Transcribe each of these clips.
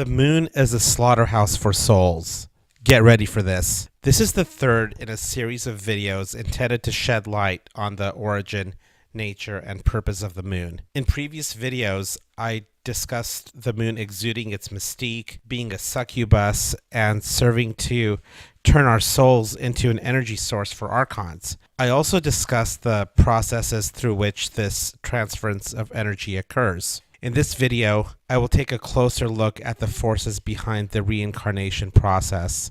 The moon is a slaughterhouse for souls. Get ready for this. This is the third in a series of videos intended to shed light on the origin, nature, and purpose of the moon. In previous videos, I discussed the moon exuding its mystique, being a succubus, and serving to turn our souls into an energy source for archons. I also discussed the processes through which this transference of energy occurs. In this video, I will take a closer look at the forces behind the reincarnation process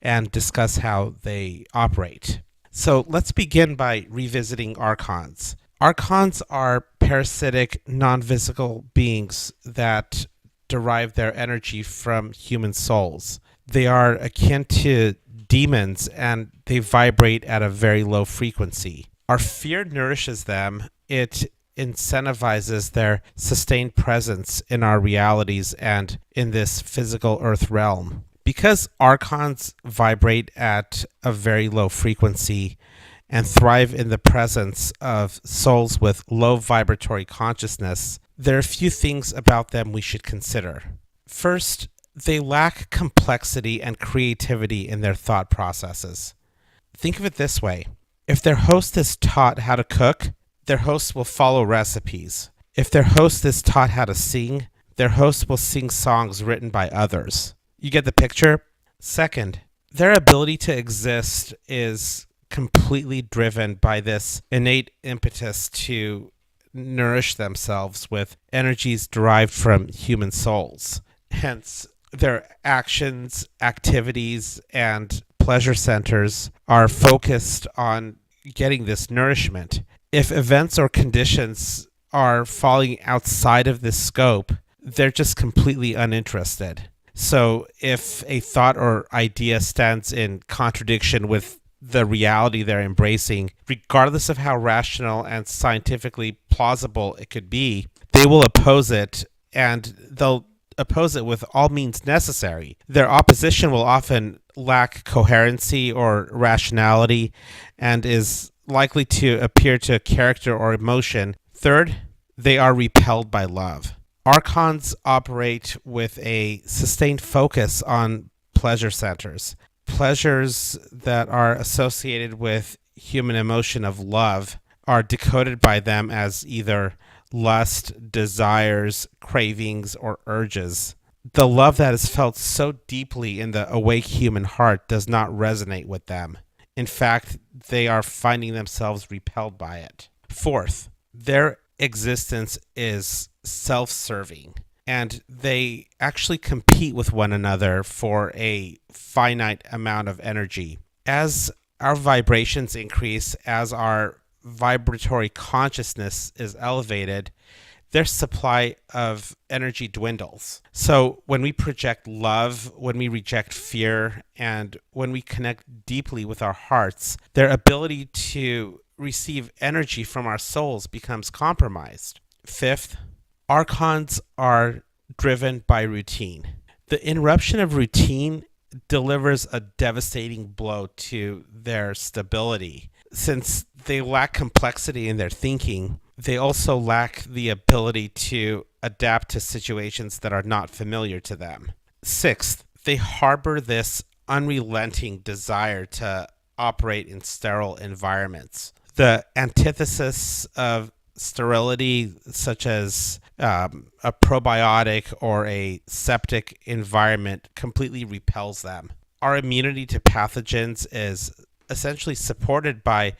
and discuss how they operate. So let's begin by revisiting archons. Archons are parasitic, non-physical beings that derive their energy from human souls. They are akin to demons and they vibrate at a very low frequency. Our fear nourishes them. It incentivizes their sustained presence in our realities and in this physical earth realm. Because archons vibrate at a very low frequency and thrive in the presence of souls with low vibratory consciousness, there are a few things about them we should consider. First, they lack complexity and creativity in their thought processes. Think of it this way. If their host is taught how to cook, their host will follow recipes. If their host is taught how to sing, their host will sing songs written by others. You get the picture? Second, their ability to exist is completely driven by this innate impetus to nourish themselves with energies derived from human souls. Hence, their actions, activities, and pleasure centers are focused on getting this nourishment. If events or conditions are falling outside of this scope, they're just completely uninterested. So if a thought or idea stands in contradiction with the reality they're embracing, regardless of how rational and scientifically plausible it could be, they will oppose it, and they'll oppose it with all means necessary. Their opposition will often lack coherency or rationality and is likely to appear to character or emotion. Third, they are repelled by love. Archons operate with a sustained focus on pleasure centers. Pleasures that are associated with human emotion of love are decoded by them as either lust, desires, cravings, or urges. The love that is felt so deeply in the awake human heart does not resonate with them. In fact, they are finding themselves repelled by it. Fourth, their existence is self-serving, and they actually compete with one another for a finite amount of energy. As our vibrations increase, as our vibratory consciousness is elevated, their supply of energy dwindles. So when we project love, when we reject fear, and when we connect deeply with our hearts, their ability to receive energy from our souls becomes compromised. Fifth, archons are driven by routine. The interruption of routine delivers a devastating blow to their stability. Since they lack complexity in their thinking, they also lack the ability to adapt to situations that are not familiar to them. Sixth, they harbor this unrelenting desire to operate in sterile environments. The antithesis of sterility, such as a probiotic or a septic environment, completely repels them. Our immunity to pathogens is essentially supported by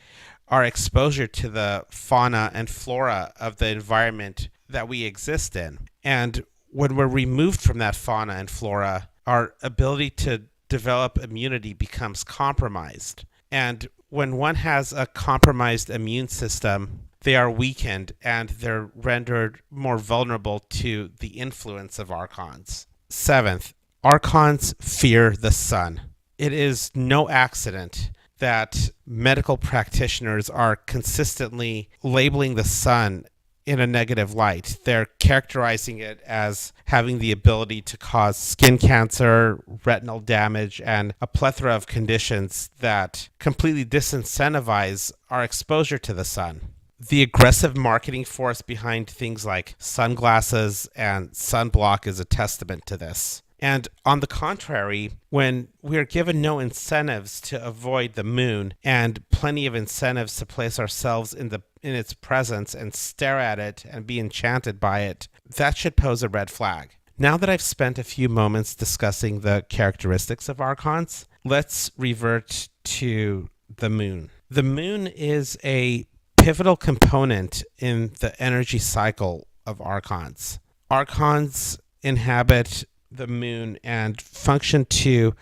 our exposure to the fauna and flora of the environment that we exist in. And when we're removed from that fauna and flora, our ability to develop immunity becomes compromised. And when one has a compromised immune system, they are weakened and they're rendered more vulnerable to the influence of archons. Seventh, archons fear the sun. It is no accident that medical practitioners are consistently labeling the sun in a negative light. They're characterizing it as having the ability to cause skin cancer, retinal damage, and a plethora of conditions that completely disincentivize our exposure to the sun. The aggressive marketing force behind things like sunglasses and sunblock is a testament to this. And on the contrary, when we are given no incentives to avoid the moon and plenty of incentives to place ourselves in its presence and stare at it and be enchanted by it, that should pose a red flag. Now that I've spent a few moments discussing the characteristics of archons, let's revert to the moon. The moon is a pivotal component in the energy cycle of archons. Archons inhabit the moon and function to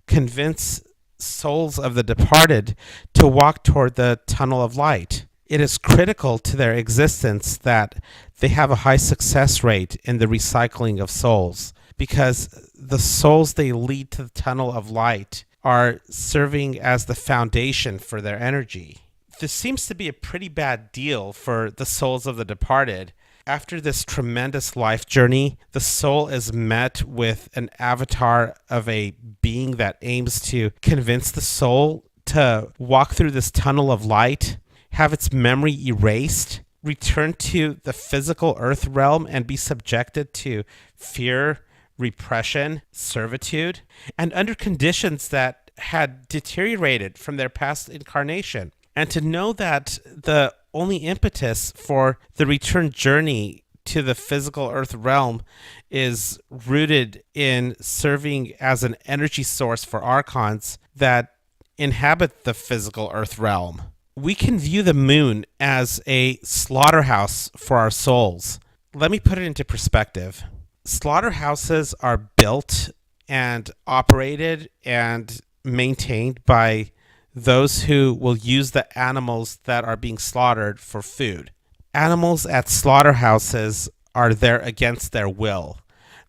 convince souls of the departed to walk toward the tunnel of light. It is critical to their existence that they have a high success rate in the recycling of souls, because the souls they lead to the tunnel of light are serving as the foundation for their energy. This seems to be a pretty bad deal for the souls of the departed. After this tremendous life journey, the soul is met with an avatar of a being that aims to convince the soul to walk through this tunnel of light, have its memory erased, return to the physical earth realm and be subjected to fear, repression, servitude, and under conditions that had deteriorated from their past incarnation. And to know that the only impetus for the return journey to the physical earth realm is rooted in serving as an energy source for archons that inhabit the physical earth realm. We can view the moon as a slaughterhouse for our souls. Let me put it into perspective. Slaughterhouses are built and operated and maintained by those who will use the animals that are being slaughtered for food. Animals at slaughterhouses are there against their will.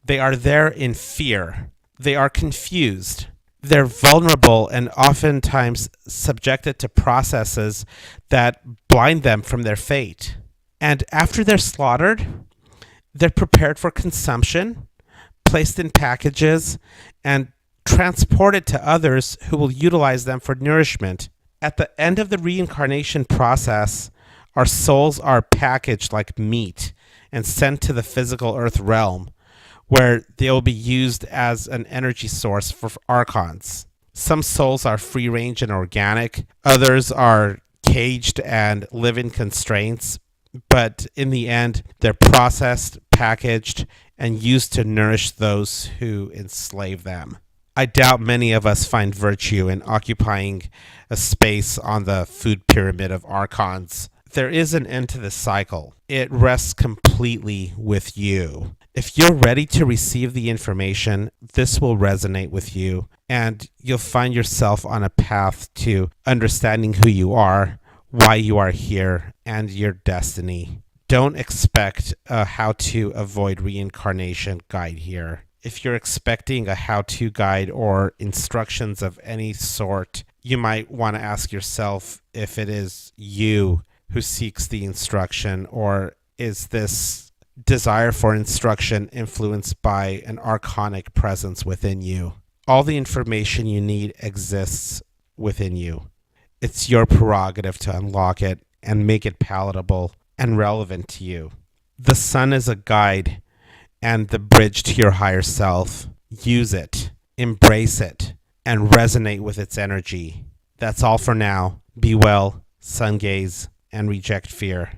They are there in fear. They are confused. They're vulnerable and oftentimes subjected to processes that blind them from their fate. And after they're slaughtered, they're prepared for consumption, placed in packages, and transported to others who will utilize them for nourishment. At the end of the reincarnation process, our souls are packaged like meat and sent to the physical earth realm, where they will be used as an energy source for archons. Some souls are free range and organic, others are caged and live in constraints, but in the end, they're processed, packaged, and used to nourish those who enslave them. I doubt many of us find virtue in occupying a space on the food pyramid of archons. There is an end to this cycle. It rests completely with you. If you're ready to receive the information, this will resonate with you, and you'll find yourself on a path to understanding who you are, why you are here, and your destiny. Don't expect a how to avoid reincarnation guide here. If you're expecting a how-to guide or instructions of any sort, you might want to ask yourself if it is you who seeks the instruction, or is this desire for instruction influenced by an archonic presence within you? All the information you need exists within you. It's your prerogative to unlock it and make it palatable and relevant to you. The sun is a guide and the bridge to your higher self. Use it, embrace it, and resonate with its energy. That's all for now. Be well, sun gaze, and reject fear.